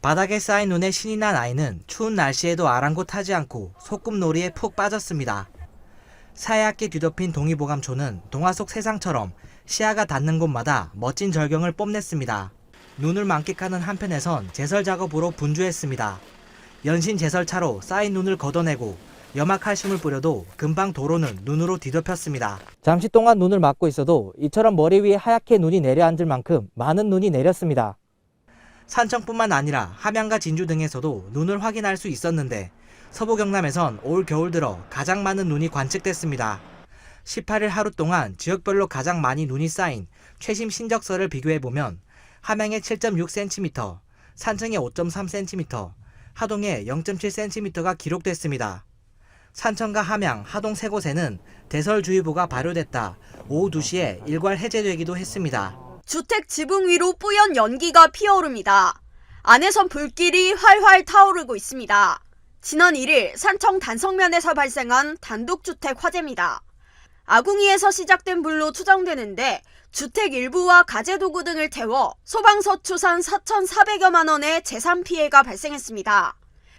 바닥에 쌓인 눈에 신이 난 아이는 추운 날씨에도 아랑곳하지 않고 소꿉놀이에 푹 빠졌습니다. 사야하게 뒤덮인 동의보감초는 동화 속 세상처럼 시야가 닿는 곳마다 멋진 절경을 뽐냈습니다. 눈을 만끽하는 한편에선 제설 작업으로 분주했습니다. 연신 제설차로 쌓인 눈을 걷어내고 염화칼슘을 뿌려도 금방 도로는 눈으로 뒤덮였습니다. 잠시 동안 눈을 막고 있어도 이처럼 머리 위에 하얗게 눈이 내려앉을 만큼 많은 눈이 내렸습니다. 산청뿐만 아니라 함양과 진주 등에서도 눈을 확인할 수 있었는데 서부 경남에선 올 겨울 들어 가장 많은 눈이 관측됐습니다. 18일 하루 동안 지역별로 가장 많이 눈이 쌓인 최신 신적설을 비교해보면 함양에 7.6cm, 산청에 5.3cm, 하동에 0.7cm가 기록됐습니다. 산청과 함양, 하동 세 곳에는 대설주의보가 발효됐다 오후 2시에 일괄 해제되기도 했습니다. 주택 지붕 위로 뿌연 연기가 피어오릅니다. 안에선 불길이 활활 타오르고 있습니다. 지난 1일 산청 단성면에서 발생한 단독주택 화재입니다. 아궁이에서 시작된 불로 추정되는데 주택 일부와 가재도구 등을 태워 소방서추산 4,400여만 원의 재산 피해가 발생했습니다.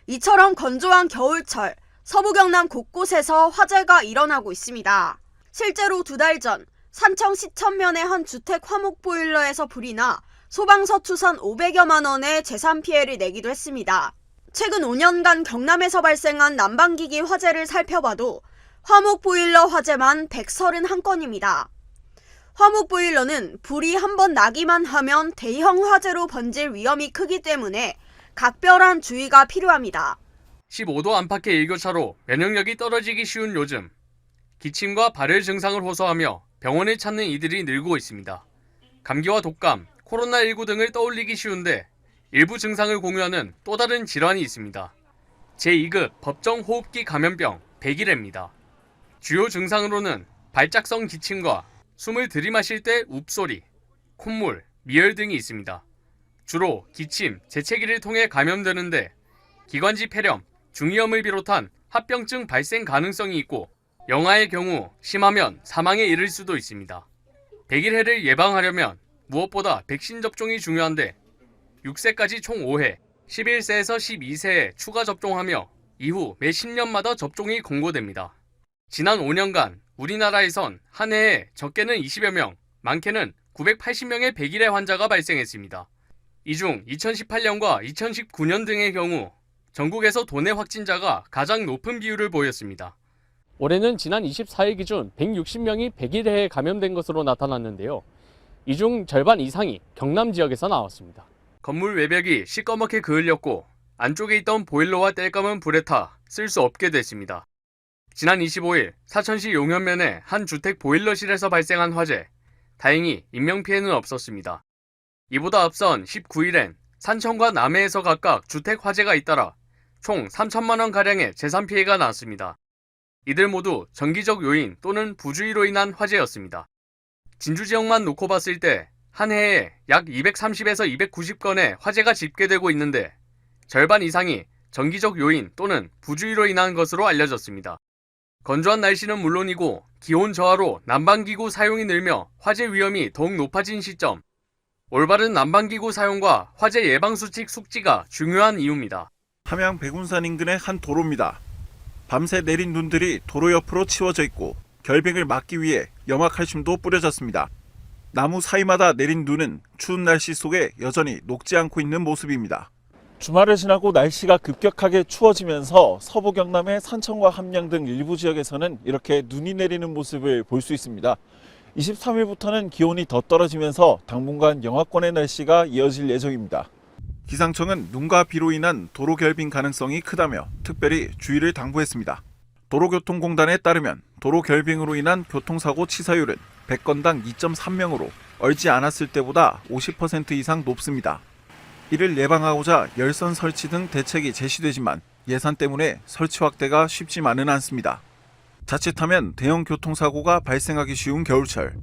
이처럼 건조한 겨울철 서부 경남 곳곳에서 화재가 일어나고 있습니다. 실제로 2달 전 산청 시천면의 한 주택 화목 보일러에서 불이 나 소방서추산 500여만 원의 재산 피해를 내기도 했습니다. 최근 5년간 경남에서 발생한 난방기기 화재를 살펴봐도 화목 보일러 화재만 131건입니다. 화목 보일러는 불이 한번 나기만 하면 대형 화재로 번질 위험이 크기 때문에 각별한 주의가 필요합니다. 15도 안팎의 일교차로 면역력이 떨어지기 쉬운 요즘, 기침과 발열 증상을 호소하며 병원을 찾는 이들이 늘고 있습니다. 감기와 독감, 코로나19 등을 떠올리기 쉬운데 일부 증상을 공유하는 또 다른 질환이 있습니다. 제2급 법정호흡기 감염병 백일해입니다. 주요 증상으로는 발작성 기침과 숨을 들이마실 때 웁소리, 콧물, 미열 등이 있습니다. 주로 기침, 재채기를 통해 감염되는데 기관지 폐렴, 중이염을 비롯한 합병증 발생 가능성이 있고 영아의 경우 심하면 사망에 이를 수도 있습니다. 백일해를 예방하려면 무엇보다 백신 접종이 중요한데 6세까지 총 5회, 11세에서 12세에 추가 접종하며 이후 매 10년마다 접종이 권고됩니다. 지난 5년간 우리나라에선 한 해에 적게는 20여 명, 많게는 980명의 백일해 환자가 발생했습니다. 이 중 2018년과 2019년 등의 경우 전국에서 도내 확진자가 가장 높은 비율을 보였습니다. 올해는 지난 24일 기준 160명이 백일해에 감염된 것으로 나타났는데요. 이 중 절반 이상이 경남 지역에서 나왔습니다. 건물 외벽이 시꺼멓게 그을렸고 안쪽에 있던 보일러와 땔감은 불에 타 쓸 수 없게 됐습니다. 지난 25일 사천시 용현면의 한 주택 보일러실에서 발생한 화재, 다행히 인명피해는 없었습니다. 이보다 앞선 19일엔 산청과 남해에서 각각 주택 화재가 잇따라 총 3천만 원가량의 재산 피해가 났습니다. 이들 모두 정기적 요인 또는 부주의로 인한 화재였습니다. 진주 지역만 놓고 봤을 때 한 해에 약 230에서 290건의 화재가 집계되고 있는데 절반 이상이 정기적 요인 또는 부주의로 인한 것으로 알려졌습니다. 건조한 날씨는 물론이고 기온 저하로 난방기구 사용이 늘며 화재 위험이 더욱 높아진 시점, 올바른 난방기구 사용과 화재 예방수칙 숙지가 중요한 이유입니다. 함양 백운산 인근의 한 도로입니다. 밤새 내린 눈들이 도로 옆으로 치워져 있고 결빙을 막기 위해 염화칼슘도 뿌려졌습니다. 나무 사이마다 내린 눈은 추운 날씨 속에 여전히 녹지 않고 있는 모습입니다. 주말을 지나고 날씨가 급격하게 추워지면서 서부 경남의 산청과 함양 등 일부 지역에서는 이렇게 눈이 내리는 모습을 볼 수 있습니다. 23일부터는 기온이 더 떨어지면서 당분간 영하권의 날씨가 이어질 예정입니다. 기상청은 눈과 비로 인한 도로 결빙 가능성이 크다며 특별히 주의를 당부했습니다. 도로교통공단에 따르면 도로 결빙으로 인한 교통사고 치사율은 100건당 2.3명으로 얼지 않았을 때보다 50% 이상 높습니다. 이를 예방하고자 열선 설치 등 대책이 제시되지만 예산 때문에 설치 확대가 쉽지만은 않습니다. 자칫하면 대형 교통사고가 발생하기 쉬운 겨울철,